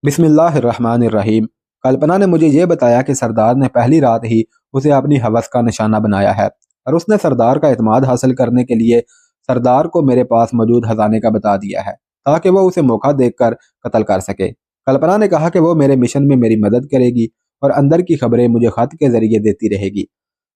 बिस्मिल्लाहिर्रहमानिर्रहीम। कल्पना ने मुझे ये बताया कि सरदार ने पहली रात ही उसे अपनी हवस का निशाना बनाया है और उसने सरदार का एतमाद हासिल करने के लिए सरदार को मेरे पास मौजूद खजाने का बता दिया है ताकि वो उसे मौका देखकर कत्ल कर सके। कल्पना ने कहा कि वो मेरे मिशन में मेरी मदद करेगी और अंदर की खबरें मुझे खत के जरिए देती रहेगी।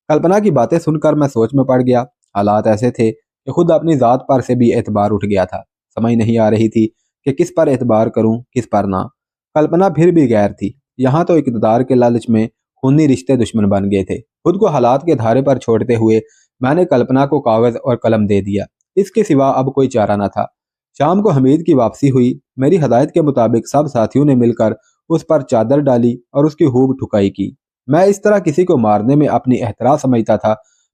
कल्पना की बातें सुनकर मैं सोच में पड़ गया। हालात ऐसे थे कि खुद अपनी ज़ात पर से भी एतबार उठ गया था। समझ नहीं आ रही थी कि किस पर एतबार करूं किस पर ना। कल्पना फिर भी गैर थी। यहाँ तो इक़्तिदार के लालच में खूनी रिश्ते दुश्मन बन गए थे। खुद को हालात के धारे पर छोड़ते हुए मैंने कल्पना को कागज़ और कलम दे दिया। इसके सिवा अब कोई चारा न था। शाम को हमीद की वापसी हुई। मेरी हदायत के मुताबिक सब साथियों ने मिलकर उस पर चादर डाली और उसकी खूब ठुकाई की। मैं इस तरह किसी को मारने में अपनी एहतरा समझता था।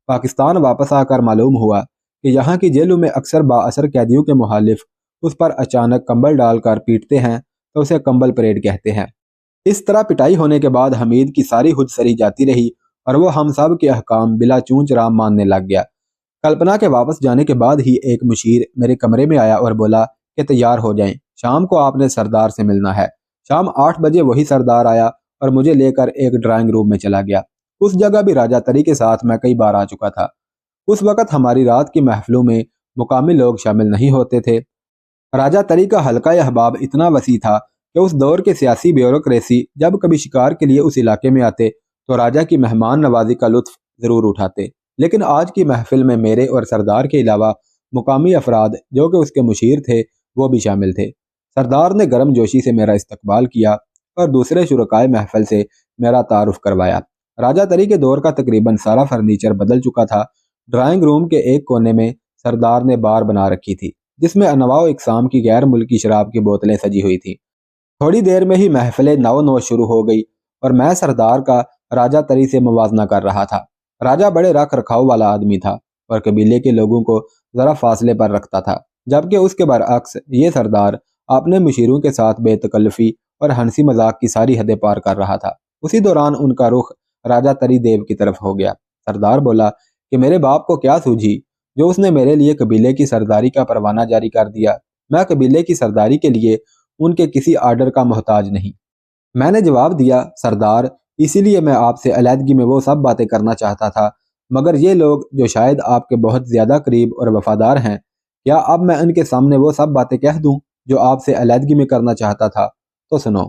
पाकिस्तान वापस आकर मालूम हुआ कि यहाँ की जेलों में अक्सर बाअसर कैदियों के मुखालिफ उस पर अचानक कंबल डालकर पीटते हैं तो उसे कंबल परेड कहते हैं। इस तरह पिटाई होने के बाद हमीद की सारी खुदसरी जाती रही और वो हम सब के अहकाम बिला चूंच राम मानने लग गया। कल्पना के वापस जाने के बाद ही एक मुशीर मेरे कमरे में आया और बोला कि तैयार हो जाएं, शाम को आपने सरदार से मिलना है। शाम 8 बजे वही सरदार आया और मुझे लेकर एक ड्राइंग रूम में चला गया। उस जगह भी राजा तरी के साथ मैं कई बार आ चुका था। उस वक्त हमारी रात की महफिलों में मुकामी लोग शामिल नहीं होते थे। राजा तरी का हल्का अहबाब इतना वसी था कि उस दौर के सियासी ब्यूरोक्रेसी जब कभी शिकार के लिए उस इलाके में आते तो राजा की मेहमान नवाजी का लुत्फ जरूर उठाते। लेकिन आज की महफिल में मेरे और सरदार के अलावा मुकामी अफराद जो कि उसके मुशीर थे वो भी शामिल थे। सरदार ने गर्म जोशी से मेरा इस्तकबाल किया और दूसरे शुरकाए महफिल से मेरा तारुफ करवाया। राजा तरी के दौर का तकरीबन सारा फर्नीचर बदल चुका था। ड्राइंग रूम के एक कोने में सरदार ने बार बना रखी थी जिसमें अनवाओ इकसाम की गैर मुल्की शराब की बोतलें सजी हुई थी। थोड़ी देर में ही महफिल नौ नौ शुरू हो गई और मैं सरदार का राजा तरी से मुवाजना कर रहा था। राजा बड़े रख रखाव वाला आदमी था और कबीले के लोगों को जरा फासले पर रखता था, जबकि उसके बरअक्स ये सरदार अपने मुशीरों के साथ बेतकल्लफी और हंसी मजाक की सारी हदें पार कर रहा था। उसी दौरान उनका रुख राजा तरी देव की तरफ हो गया। सरदार बोला कि मेरे बाप को क्या सूझी जो उसने मेरे लिए कबीले की सरदारी का परवाना जारी कर दिया। मैं कबीले की सरदारी के लिए उनके किसी आर्डर का मोहताज नहीं। मैंने जवाब दिया, सरदार इसीलिए मैं आपसे अलहदगी में वो सब बातें करना चाहता था, मगर ये लोग जो शायद आपके बहुत ज़्यादा करीब और वफादार हैं, क्या अब मैं उनके सामने वो सब बातें कह दूं जो आपसे अलहदगी में करना चाहता था? तो सुनो,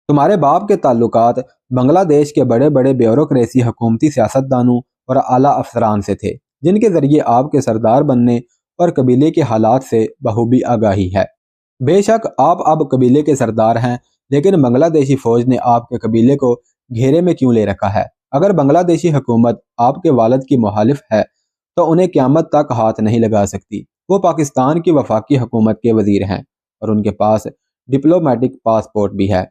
तुम्हारे बाप के ताल्लुकात बांग्लादेश के बड़े बड़े ब्यूरोक्रेसी हुकूमती सियासतदानों और आला अफसरान से थे जिनके ज़रिए आपके सरदार बनने और कबीले के हालात से बखूबी आगाही है। बेशक आप अब कबीले के सरदार हैं, लेकिन बांग्लादेशी फौज ने आपके कबीले को घेरे में क्यों ले रखा है? अगर बांग्लादेशी हुकूमत आपके वालिद की मुखालिफ है तो उन्हें क़यामत तक हाथ नहीं लगा सकती। वो पाकिस्तान की वफाकी हुकूमत के वजीर हैं और उनके पास डिप्लोमेटिक पासपोर्ट भी है,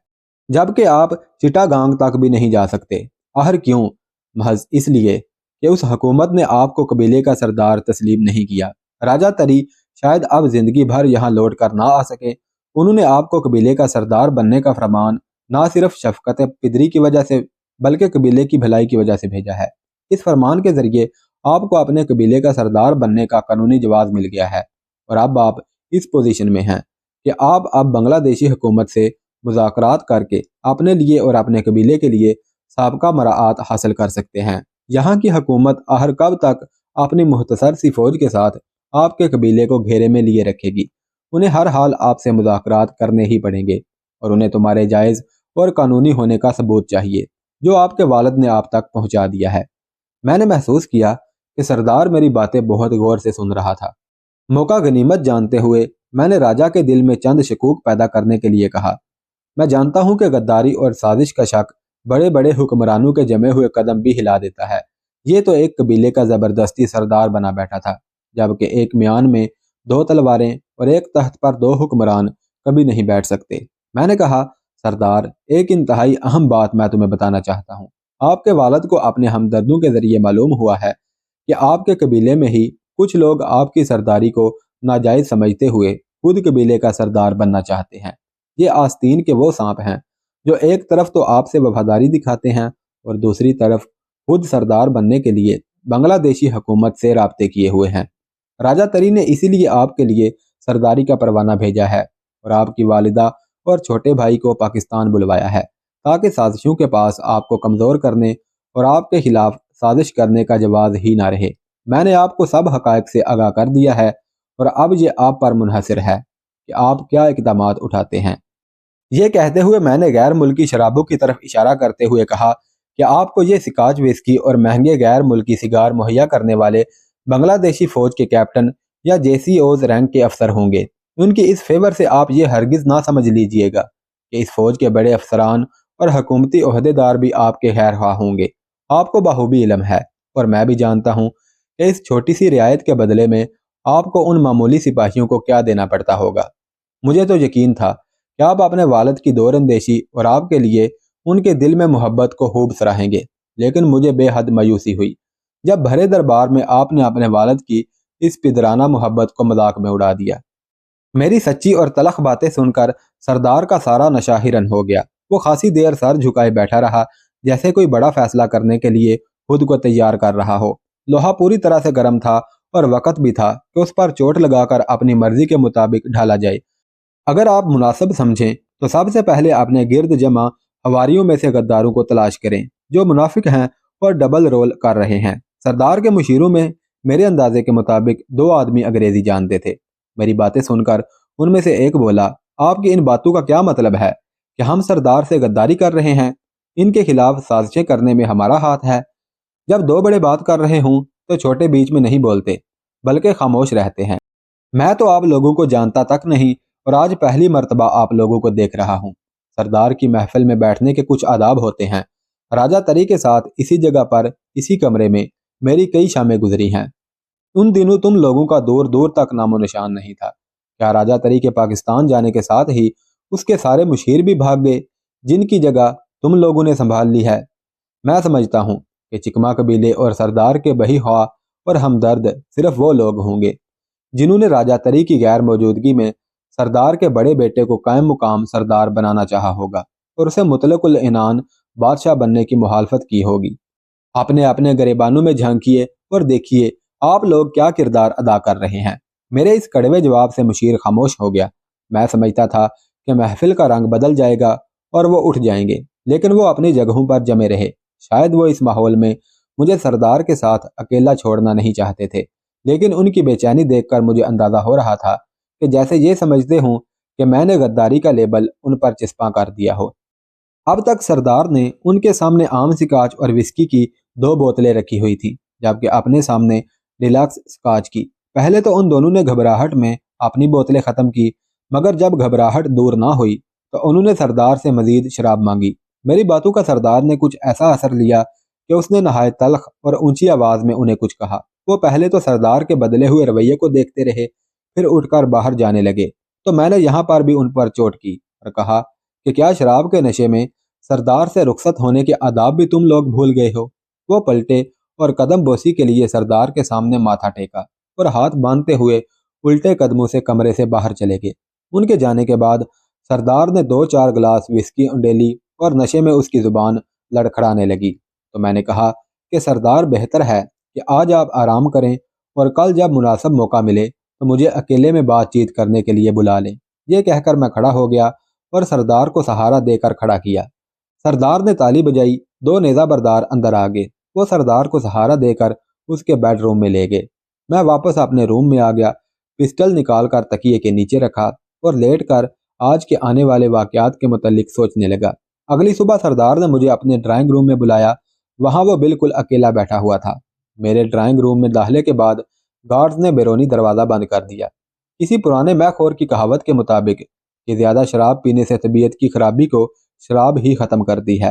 जबकि आप चिटागांग तक भी नहीं जा सकते। आखिर क्यों? महज इसलिए कि उस हुकूमत ने आपको कबीले का सरदार तस्लीम नहीं किया। राजा तरी शायद अब जिंदगी भर यहाँ लौट कर ना आ सके। उन्होंने आपको कबीले का सरदार बनने का फरमान ना सिर्फ शफकत पिदरी की वजह से बल्कि कबीले की भलाई की वजह से भेजा है। इस फरमान के जरिए आपको अपने कबीले का सरदार बनने का कानूनी जवाब मिल गया है और अब आप इस पोजीशन में हैं कि आप अब बांग्लादेशी हुकूमत से मुज़ाकरात करके अपने लिए और अपने कबीले के लिए साबका मराआत हासिल कर सकते हैं। यहाँ की हुकूमत आखिर कब तक अपनी मुख्तसर सी फौज के साथ आपके कबीले को घेरे में लिए रखेगी? उन्हें हर हाल आपसे मुज़ाकरात करने ही पड़ेंगे और उन्हें तुम्हारे जायज़ और कानूनी होने का सबूत चाहिए जो आपके वालिद ने आप तक पहुँचा दिया है। मैंने महसूस किया कि सरदार मेरी बातें बहुत गौर से सुन रहा था। मौका गनीमत जानते हुए मैंने राजा के दिल में चंद शकूक पैदा करने के लिए कहा, मैं जानता हूँ कि गद्दारी और साजिश का शक बड़े बड़े हुक्मरानों के जमे हुए कदम भी हिला देता है। ये तो एक कबीले का ज़बरदस्ती सरदार बना बैठा था, जबकि एक म्यान में 2 तलवारें और एक तख्त पर 2 हुक्मरान कभी नहीं बैठ सकते। मैंने कहा, सरदार एक इंतहाई अहम बात मैं तुम्हें बताना चाहता हूँ। आपके वालिद को अपने हमदर्दों के जरिए मालूम हुआ है कि आपके कबीले में ही कुछ लोग आपकी सरदारी को नाजायज़ समझते हुए खुद कबीले का सरदार बनना चाहते हैं। ये आस्तीन के वो सांप हैं जो एक तरफ तो आपसे वफादारी दिखाते हैं और दूसरी तरफ खुद सरदार बनने के लिए बांग्लादेशी हुकूमत से राब्ते किए हुए हैं। राजा तरी ने इसीलिए आपके लिए सरदारी का परवाना भेजा है और आपकी वालिदा اور چھوٹے بھائی کو پاکستان بلوایا ہے تاکہ سازشوں کے پاس آپ کو کمزور کرنے اور آپ کے خلاف سازش کرنے کا جواز ہی نہ رہے۔ میں نے آپ کو سب حقائق سے آگاہ کر دیا ہے اور اب یہ آپ پر منحصر ہے کہ آپ کیا اقدامات اٹھاتے ہیں۔ یہ کہتے ہوئے میں نے غیر ملکی شرابوں کی طرف اشارہ کرتے ہوئے کہا کہ آپ کو یہ سکاچ وسکی اور مہنگے غیر ملکی سگار مہیا کرنے والے بنگلہ دیشی فوج کے کیپٹن یا JCO's رینک کے افسر ہوں گے۔ ان کی اس فیور سے آپ یہ ہرگز نہ سمجھ لیجئے گا کہ اس فوج کے بڑے افسران اور حکومتی عہدیدار بھی آپ کے خیر خواہ ہوں گے۔ آپ کو بخوبی علم ہے اور میں بھی جانتا ہوں کہ اس چھوٹی سی رعایت کے بدلے میں آپ کو ان معمولی سپاہیوں کو کیا دینا پڑتا ہوگا۔ مجھے تو یقین تھا کہ آپ اپنے والد کی دور اندیشی اور آپ کے لیے ان کے دل میں محبت کو خوب سراہیں گے، لیکن مجھے بے حد مایوسی ہوئی جب بھرے دربار میں آپ نے اپنے والد کی اس پدرانہ محبت کو مذاق میں اڑا دیا۔ میری سچی اور تلخ باتیں سن کر سردار کا سارا نشہ ہرن ہو گیا۔ وہ خاصی دیر سر جھکائے بیٹھا رہا، جیسے کوئی بڑا فیصلہ کرنے کے لیے خود کو تیار کر رہا ہو۔ لوہا پوری طرح سے گرم تھا اور وقت بھی تھا کہ اس پر چوٹ لگا کر اپنی مرضی کے مطابق ڈھالا جائے۔ اگر آپ مناسب سمجھیں تو سب سے پہلے اپنے گرد جمع حواریوں میں سے غداروں کو تلاش کریں جو منافق ہیں اور ڈبل رول کر رہے ہیں۔ سردار کے مشیروں میں میرے اندازے کے مطابق 2 آدمی انگریزی جانتے تھے۔ میری باتیں سن کر ان میں سے ایک بولا، آپ کی ان باتوں کا کیا مطلب ہے کہ ہم سردار سے غداری کر رہے ہیں؟ ان کے خلاف سازشیں کرنے میں ہمارا ہاتھ ہے۔ جب 2 بڑے بات کر رہے ہوں تو چھوٹے بیچ میں نہیں بولتے بلکہ خاموش رہتے ہیں۔ میں تو آپ لوگوں کو جانتا تک نہیں اور آج پہلی مرتبہ آپ لوگوں کو دیکھ رہا ہوں۔ سردار کی محفل میں بیٹھنے کے کچھ آداب ہوتے ہیں۔ راجہ تری کے ساتھ اسی جگہ پر اسی کمرے میں میری کئی شامیں گزری ہیں۔ ان دنوں تم لوگوں کا دور دور تک نام و نشان نہیں تھا۔ کیا راجہ تری کے پاکستان جانے کے ساتھ ہی اس کے سارے مشیر بھی بھاگ گئے جن کی جگہ تم لوگوں نے سنبھال لی ہے؟ میں سمجھتا ہوں کہ چکما قبیلے اور سردار کے بہی خواہ اور ہمدرد صرف وہ لوگ ہوں گے جنہوں نے راجہ تری کی غیر موجودگی میں سردار کے بڑے بیٹے کو قائم مقام سردار بنانا چاہا ہوگا اور اسے مطلق العنان بادشاہ بننے کی مخالفت کی ہوگی۔ اپنے اپنے گریبانوں میں جھانکیے اور دیکھیے آپ لوگ کیا کردار ادا کر رہے ہیں۔ میرے اس کڑوے جواب سے مشیر خاموش ہو گیا۔ میں سمجھتا تھا کہ محفل کا رنگ بدل جائے گا اور وہ اٹھ جائیں گے، لیکن وہ اپنی جگہوں پر جمے رہے۔ شاید وہ اس ماحول میں مجھے سردار کے ساتھ اکیلا چھوڑنا نہیں چاہتے تھے، لیکن ان کی بے چینی دیکھ کر مجھے اندازہ ہو رہا تھا کہ جیسے یہ سمجھتے ہوں کہ میں نے غداری کا لیبل ان پر چسپاں کر دیا ہو۔ اب تک سردار نے ان کے سامنے عام سکاچ اور وسکی کی 2 بوتلیں رکھی ہوئی تھی، جبکہ اپنے سامنے ڈیلکس سکاچ کی۔ پہلے تو ان دونوں نے گھبراہٹ میں اپنی بوتلیں ختم کی، مگر جب گھبراہٹ دور نہ ہوئی تو انہوں نے سردار سے مزید شراب مانگی۔ میری باتوں کا سردار نے کچھ ایسا اثر لیا کہ اس نے نہایت تلخ اور اونچی آواز میں انہیں کچھ کہا۔ وہ پہلے تو سردار کے بدلے ہوئے رویے کو دیکھتے رہے، پھر اٹھ کر باہر جانے لگے تو میں نے یہاں پر بھی ان پر چوٹ کی اور کہا کہ کیا شراب کے نشے میں سردار سے رخصت ہونے کے آداب بھی تم لوگ بھول گئے ہو؟ وہ پلٹے اور قدم بوسی کے لیے سردار کے سامنے ماتھا ٹیکا اور ہاتھ باندھتے ہوئے الٹے قدموں سے کمرے سے باہر چلے گئے۔ ان کے جانے کے بعد سردار نے 2-4 گلاس وسکی انڈیلی اور نشے میں اس کی زبان لڑکھڑانے لگی تو میں نے کہا کہ سردار بہتر ہے کہ آج آپ آرام کریں اور کل جب مناسب موقع ملے تو مجھے اکیلے میں بات چیت کرنے کے لیے بلا لیں۔ یہ کہہ کر میں کھڑا ہو گیا اور سردار کو سہارا دے کر کھڑا کیا۔ سردار نے تالی بجائی، 2 نیزہ بردار اندر آ گئے۔ وہ سردار کو سہارا دے کر اس کے بیڈ روم میں لے گئے۔ میں واپس اپنے روم میں آ گیا، پسٹل نکال کر تکیے کے نیچے رکھا اور لیٹ کر آج کے آنے والے واقعات کے متعلق سوچنے لگا۔ اگلی صبح سردار نے مجھے اپنے ڈرائنگ روم میں بلایا۔ وہاں وہ بالکل اکیلا بیٹھا ہوا تھا۔ میرے ڈرائنگ روم میں داخلے کے بعد گارڈز نے بیرونی دروازہ بند کر دیا۔ کسی پرانے مے خور کی کہاوت کے مطابق کہ زیادہ شراب پینے سے طبیعت کی خرابی کو شراب ہی ختم کرتی ہے،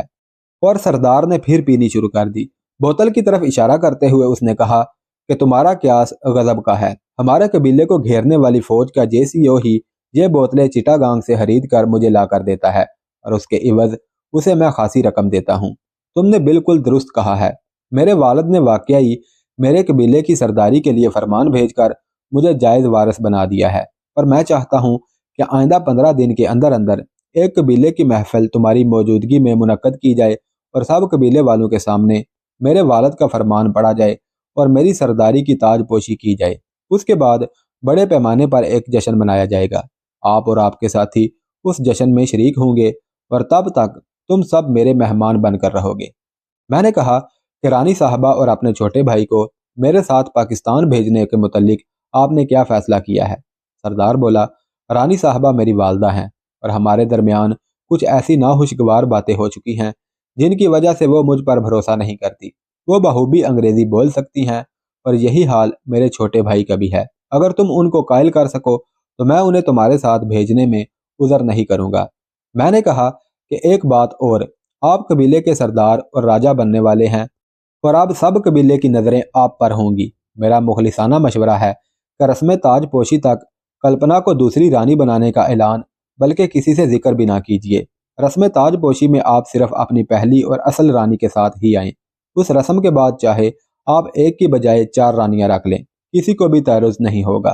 اور سردار نے پھر پینی شروع کر دی۔ بوتل کی طرف اشارہ کرتے ہوئے اس نے کہا کہ تمہارا قیاس غضب کا ہے۔ ہمارے قبیلے کو گھیرنے والی فوج کا JCO ہی یہ بوتلیں چٹاگانگ سے خرید کر مجھے لا کر دیتا ہے اور اس کے عوض اسے میں خاصی رقم دیتا ہوں۔ تم نے بالکل درست کہا ہے۔ میرے والد نے واقعی میرے قبیلے کی سرداری کے لیے فرمان بھیج کر مجھے جائز وارث بنا دیا ہے، اور میں چاہتا ہوں کہ آئندہ 15 دن کے اندر اندر ایک قبیلے کی محفل تمہاری موجودگی میں منعقد کی جائے اور سب قبیلے والوں کے سامنے میرے والد کا فرمان پڑھا جائے اور میری سرداری کی تاج پوشی کی جائے۔ اس کے بعد بڑے پیمانے پر ایک جشن منایا جائے گا۔ آپ اور آپ کے ساتھی उस जश्न में शरीक होंगे और तब तक तुम सब मेरे मेहमान बनकर रहोगे। मैंने कहा कि रानी साहबा और अपने छोटे भाई को मेरे साथ पाकिस्तान भेजने के मुतल्लिक आपने क्या फैसला किया है? सरदार बोला, रानी साहबा मेरी वालदा हैं और हमारे दरमियान कुछ ऐसी नाखुशगवार बातें हो चुकी हैं जिनकी वजह से वो मुझ पर भरोसा नहीं करती। वो बखूबी अंग्रेजी बोल सकती हैं और यही हाल मेरे छोटे भाई का भी है। अगर तुम उनको कायल कर सको तो मैं उन्हें तुम्हारे साथ भेजने में उज़र नहीं करूँगा। मैंने कहा कि एक बात और, आप कबीले के सरदार और राजा बनने वाले हैं और अब सब कबीले की नज़रें आप पर होंगी। मेरा मुखलिसाना मशवरा है कि रस्म ताजपोशी तक कल्पना को दूसरी रानी बनाने का ऐलान बल्कि किसी से जिक्र भी ना कीजिए। रस्म ताजपोशी में आप सिर्फ अपनी पहली और असल रानी के साथ ही आएँ। उस रस्म के बाद चाहे आप एक की बजाय 4 रानियां रख लें, किसी को भी तारुज़ नहीं होगा,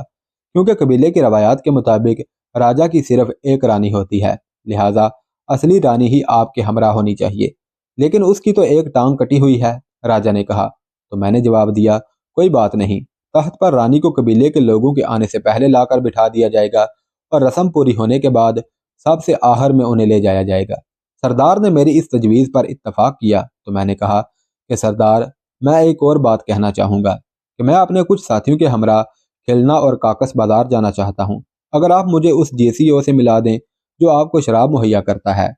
क्योंकि कबीले की रवायात के मुताबिक राजा की सिर्फ एक रानी होती है, लिहाजा असली रानी ही आपके हमरा होनी चाहिए। लेकिन उसकी तो एक टांग कटी हुई है, राजा ने कहा। तो मैंने जवाब दिया, कोई बात नहीं, तख्त पर रानी को कबीले के लोगों के आने से पहले लाकर बिठा दिया जाएगा और रस्म पूरी होने के बाद सबसे आखिर में उन्हें ले जाया जाएगा। सरदार ने मेरी इस तजवीज़ पर इत्तफाक किया तो मैंने कहा कि सरदार, मैं एक और बात कहना चाहूँगा कि मैं अपने कुछ साथियों के हमरा खिलना और काकस बाजार जाना चाहता हूँ। अगर आप मुझे उस JCO से मिला दें जो आपको शराब मुहैया करता है,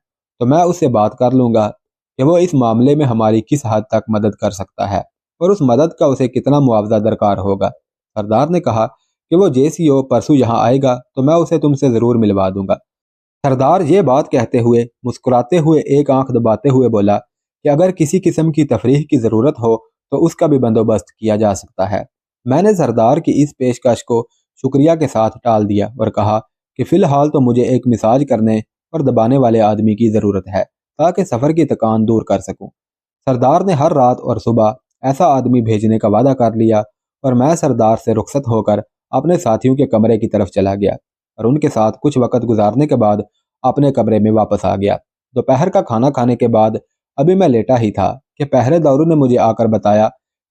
तो मैं उससे बात कर लूँगा कि वो इस मामले में हमारी किस हद तक मदद कर सकता है और उस मदद का उसे कितना मुआवजा दरकार होगा। सरदार ने कहा कि वो JCO परसों यहाँ आएगा तो मैं उसे तुमसे ज़रूर मिलवा दूंगा। सरदार ये बात कहते हुए मुस्कुराते हुए एक आंख दबाते हुए बोला कि अगर किसी किस्म की तफरीह की ज़रूरत हो तो उसका भी बंदोबस्त किया जा सकता है। मैंने सरदार की इस पेशकश को शुक्रिया के साथ टाल दिया और कहा कि फ़िलहाल तो मुझे एक मिसाज करने और दबाने वाले आदमी की ज़रूरत है ताकि सफ़र की थकान दूर कर सकूं। सरदार ने हर रात और सुबह ऐसा आदमी भेजने का वादा कर लिया और मैं सरदार से रुखसत होकर अपने साथियों के कमरे की तरफ चला गया और उनके साथ कुछ वक़्त गुजारने के बाद अपने कमरे में वापस आ गया। दोपहर का खाना खाने के बाद अभी मैं लेटा ही था कि पहरेदारों ने मुझे आकर बताया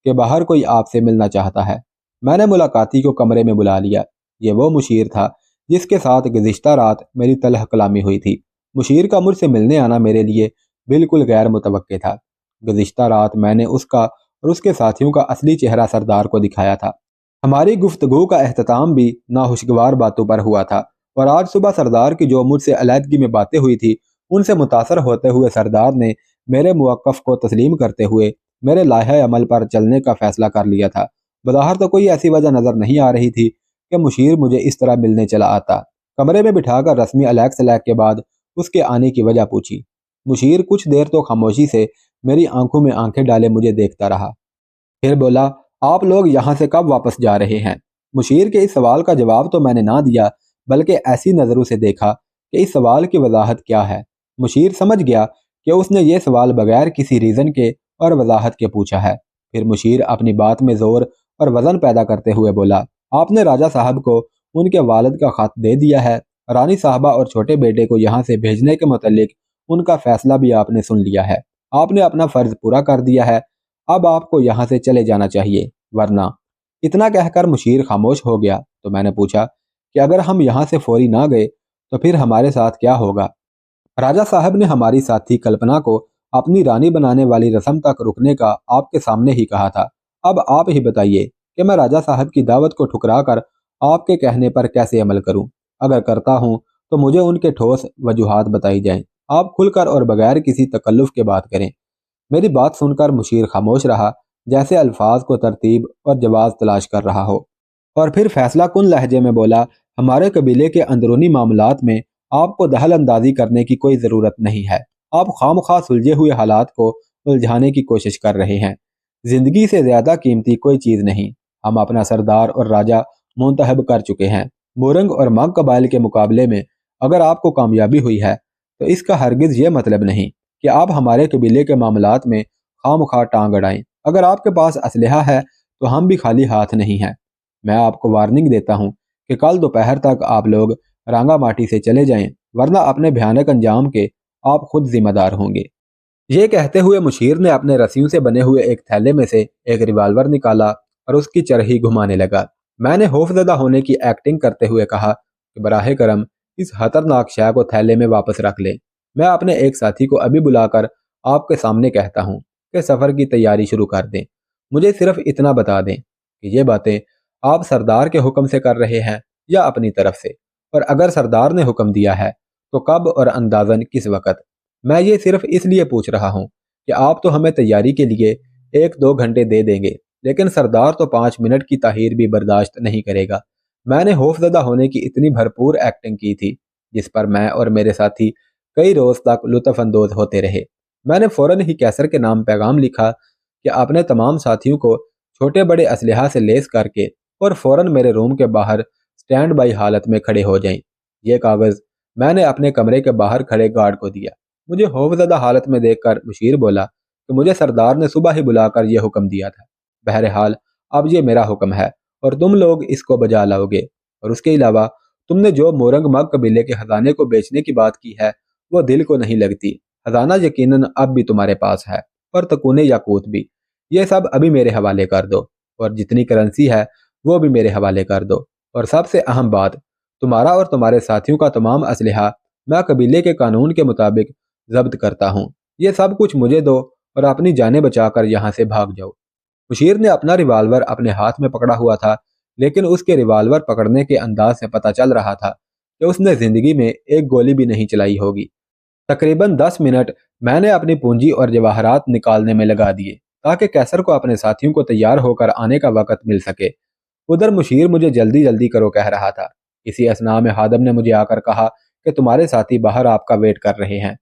कि बाहर कोई आपसे मिलना चाहता है। मैंने मुलाकाती को कमरे में बुला लिया। ये वो मुशीर था जिसके साथ गुज़िश्ता रात मेरी तलह कलामी हुई थी। मुशीर का मुझसे मिलने आना मेरे लिए बिल्कुल गैर मुतवक्के था। गुज़िश्ता रात मैंने उसका और उसके साथियों का असली चेहरा सरदार को दिखाया था। हमारी गुफ्तगू का एहतताम भी नाखुशगवार बातों पर हुआ था और आज सुबह सरदार की जो मुझसे अलहदगी में बातें हुई थी उनसे मुतासर होते हुए सरदार ने मेरे मुवक्कफ को तस्लीम करते हुए मेरे लाहे अमल पर चलने का फैसला कर लिया था। बज़ाहिर तो कोई ऐसी वजह नज़र नहीं आ रही थी कि मुशीर मुझे इस तरह मिलने चला आता। कमरे में बिठाकर रस्मी अलैक सलैक के बाद उसके आने की वजह पूछी। मुशीर कुछ देर तो खामोशी से मेरी आंखों में आंखें डाले मुझे देखता रहा, फिर बोला, आप लोग यहाँ से कब वापस जा रहे हैं? मुशीर के इस सवाल का जवाब तो मैंने ना दिया बल्कि ऐसी नज़रों से देखा कि इस सवाल की वजाहत क्या है। मुशीर समझ गया कि उसने ये सवाल बगैर किसी रीज़न के और वजाहत के पूछा है। फिर मुशीर अपनी बात में ज़ोर और वज़न पैदा करते हुए बोला, आपने राजा साहब को उनके वालिद का ख़त दे दिया है। रानी साहबा और छोटे बेटे को यहाँ से भेजने के मुतल्लिक उनका फ़ैसला भी आपने सुन लिया है। आपने अपना फ़र्ज़ पूरा कर दिया है। अब आपको यहाँ से चले जाना चाहिए, वरना। इतना कहकर मुशीर खामोश हो गया तो मैंने पूछा कि अगर हम यहाँ से फौरी ना गए तो फिर हमारे साथ क्या होगा? राजा साहब ने हमारी साथी कल्पना को अपनी रानी बनाने वाली रस्म तक रुकने का आपके सामने ही कहा था। अब आप ही बताइए कि मैं राजा साहब की दावत को ठुकरा कर आपके कहने पर कैसे अमल करूं? अगर करता हूं तो मुझे उनके ठोस वजूहात बताई जाएं। आप खुलकर और बगैर किसी तकल्लुफ के बात करें। मेरी बात सुनकर मुशीर खामोश रहा, जैसे अल्फाज को तरतीब और जवाब तलाश कर रहा हो, और फिर फैसला कुन लहजे में बोला, हमारे कबीले के अंदरूनी मामलात में आपको दखल अंदाजी करने की कोई ज़रूरत नहीं है। आप खामखा सुलझे हुए हालात को उलझाने की कोशिश कर रहे हैं। ज़िंदगी से ज़्यादा कीमती कोई चीज़ नहीं। हम अपना सरदार और राजा मुंतखब कर चुके हैं। मोरंग और मग कबाइल के मुकाबले में अगर आपको कामयाबी हुई है तो इसका हरगिज़ ये मतलब नहीं कि आप हमारे कबीले के मामलात में खामखा टांग अड़ाएं। अगर आपके पास असलहा है तो हम भी खाली हाथ नहीं हैं। मैं आपको वार्निंग देता हूं कि कल दोपहर तक आप लोग रांगा माटी से चले जाएं, वरना अपने भयानक अंजाम के आप खुद जिम्मेदार होंगे। ये कहते हुए मुशीर ने अपने रस्सियों से बने हुए एक थैले में से एक रिवाल्वर निकाला और उसकी चरही घुमाने लगा। मैंने खौफजदा होने की एक्टिंग करते हुए कहा कि बराहे करम इस खतरनाक शय को थैले में वापस रख लें। मैं अपने एक साथी को अभी बुलाकर आपके सामने कहता हूँ कि सफ़र की तैयारी शुरू कर दें। मुझे सिर्फ इतना बता दें कि ये बातें आप सरदार के हुक्म से कर रहे हैं या अपनी तरफ से, और अगर सरदार ने हुक्म दिया है तो कब और अंदाज़न किस वक़्त। मैं ये सिर्फ इसलिए पूछ रहा हूँ कि आप तो हमें तैयारी के लिए 1-2 घंटे दे देंगे, लेकिन सरदार तो 5 मिनट की ताख़ीर भी बर्दाश्त नहीं करेगा। मैंने खौफजदा होने की इतनी भरपूर एक्टिंग की थी जिस पर मैं और मेरे साथी कई रोज़ तक लुत्फ़ अंदोज़ होते रहे। मैंने फ़ौरन ही कैसर के नाम पैगाम लिखा कि अपने तमाम साथियों को छोटे बड़े असलहा से लेस करके और फ़ौरन मेरे रूम के बाहर स्टैंड बाई हालत में खड़े हो जाएं। ये कागज़ मैंने अपने कमरे के बाहर खड़े गार्ड को दिया। मुझे खौफजदा हालत में देखकर मुशीर बोला कि मुझे सरदार ने सुबह ही बुलाकर यह हुक्म दिया था। बहरहाल अब ये मेरा हुक्म है और तुम लोग इसको बजा लाओगे। और उसके अलावा तुमने जो मोरंग मग कबीले के खजाने को बेचने की बात की है वो दिल को नहीं लगती। खजाना यकीनन अब भी तुम्हारे पास है और तकूने याकूत भी। ये सब अभी मेरे हवाले कर दो और जितनी करेंसी है वो भी मेरे हवाले कर दो। और सबसे अहम बात, तुम्हारा और तुम्हारे साथियों का तमाम असलहा मैं कबीले के कानून के मुताबिक जब्त करता हूँ। ये सब कुछ मुझे दो और अपनी जानें बचाकर यहाँ से भाग जाओ। मुशीर ने अपना रिवाल्वर अपने हाथ में पकड़ा हुआ था, लेकिन उसके रिवाल्वर पकड़ने के अंदाज से पता चल रहा था कि उसने जिंदगी में एक गोली भी नहीं चलाई होगी। तकरीबन 10 मिनट मैंने अपनी पूंजी और जवाहरात निकालने में लगा दिए ताकि कैसर को अपने साथियों को तैयार होकर आने का वक्त मिल सके। उधर मुशीर मुझे जल्दी जल्दी करो कह रहा था। इसी असना में हादम ने मुझे आकर कहा कि तुम्हारे साथी बाहर आपका वेट कर रहे हैं।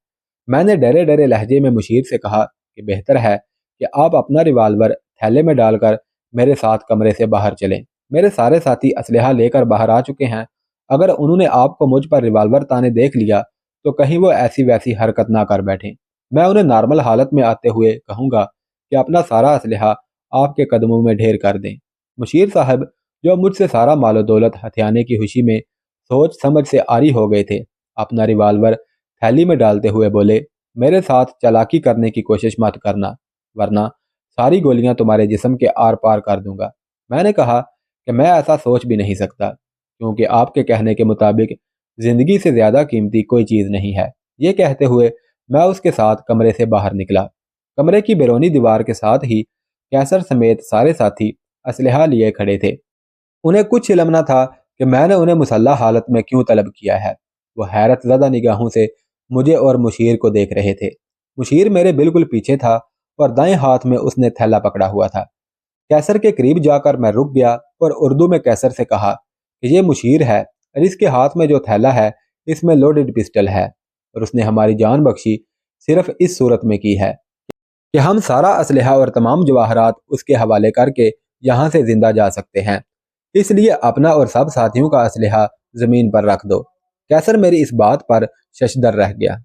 मैंने डरे डरे लहजे में मुशीर से कहा कि बेहतर है कि आप अपना रिवाल्वर थैले में डालकर मेरे साथ कमरे से बाहर चलें। मेरे सारे साथी असलहा लेकर बाहर आ चुके हैं। अगर उन्होंने आपको मुझ पर रिवाल्वर ताने देख लिया तो कहीं वो ऐसी वैसी हरकत ना कर बैठें। मैं उन्हें नॉर्मल हालत में आते हुए कहूँगा कि अपना सारा असलहा आपके कदमों में ढेर कर दें। मुशीर साहब, जो मुझसे सारा मालो दौलत हथियाने की खुशी में सोच समझ से आरी हो गए थे, अपना रिवाल्वर थैली में डालते हुए बोले, मेरे साथ चालाकी करने की कोशिश मत करना, वरना सारी गोलियां तुम्हारे जिस्म के आर पार कर दूंगा। मैंने कहा कि मैं ऐसा सोच भी नहीं सकता, क्योंकि आपके कहने के मुताबिक जिंदगी से ज्यादा कीमती कोई चीज नहीं है। ये कहते हुए मैं उसके साथ कमरे से बाहर निकला। कमरे की बैरूनी दीवार के साथ ही कैसर समेत सारे साथी असलहा लिए खड़े थे। उन्हें कुछ इल्म न था कि मैंने उन्हें मुसल्लह हालत में क्यों तलब किया है। वो हैरत ज़दा निगाहों से मुझे और मुशीर को देख रहे थे। मुशीर मेरे बिल्कुल पीछे था और दाएं हाथ में उसने थैला पकड़ा हुआ था। कैसर के करीब जाकर मैं रुक गया और उर्दू में कैसर से कहा कि ये मुशीर है और इसके हाथ में जो थैला है इसमें लोडेड पिस्टल है, और उसने हमारी जान बख्शी सिर्फ इस सूरत में की है कि हम सारा असलहा और तमाम जवाहरात उसके हवाले करके यहाँ से जिंदा जा सकते हैं। इसलिए अपना और सब साथियों का असलहा जमीन पर रख दो। कैसर मेरी इस बात पर शशदर रह गया।